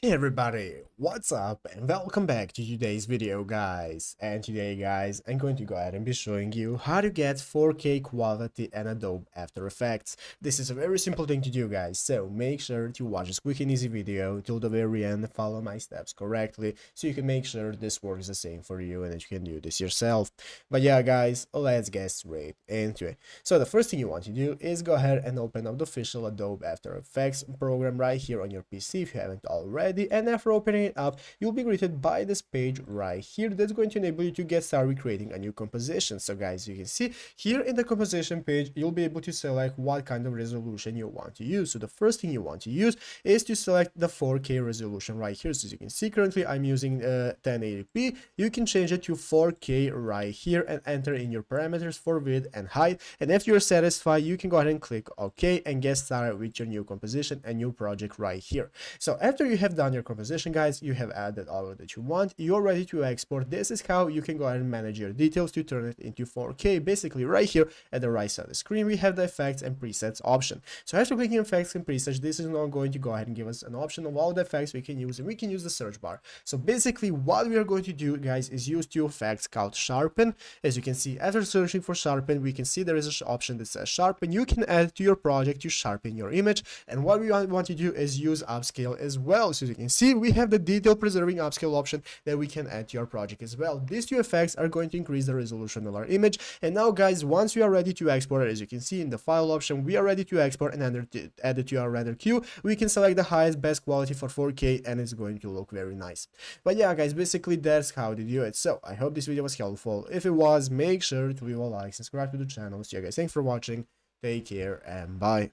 Hey everybody, what's up and welcome back to today's video guys. And today guys, I'm going to go ahead and be showing you how to get 4K quality in Adobe After Effects. This is a very simple thing to do guys, so make sure to watch this quick and easy video till the very end and follow my steps correctly so you can make sure this works the same for you and that you can do this yourself. But yeah guys, let's get straight into it. So the first thing you want to do is go ahead and open up the official Adobe After Effects program right here on your PC if you haven't already. And after opening it up, you'll be greeted by this page right here that's going to enable you to get started creating a new composition. So guys, you can see here in the composition page, you'll be able to select what kind of resolution you want to use. So the first thing you want to use is to select the 4K resolution right here. So as you can see, currently I'm using 1080p. You can change it to 4K right here and enter in your parameters for width and height. And if you're satisfied, you can go ahead and click OK and get started with your new composition and new project right here. So after you have done your composition guys, you have added all that you want, you're ready to export. This is how you can go ahead and manage your details to turn it into 4K. Basically right here at the right side of the screen we have the effects and presets option. So after clicking effects and presets, this is now going to go ahead and give us an option of all the effects we can use, and we can use the search bar. So basically what we are going to do guys is use two effects called sharpen. As you can see, after searching for sharpen, we can see there is an option that says sharpen. You can add to your project to sharpen your image, and what we want to do is use upscale as well. So as you can see, we have the detail preserving upscale option that we can add to our project as well. These two effects are going to increase the resolution of our image. And now guys, once we are ready to export it, as you can see in the file option, we are ready to export and add it to our render queue. We can select the highest best quality for 4K and it's going to look very nice. But yeah guys, basically that's how to do it. So I hope this video was helpful. If it was, make sure to leave a like, subscribe to the channel. So yeah guys, thanks for watching, take care and bye.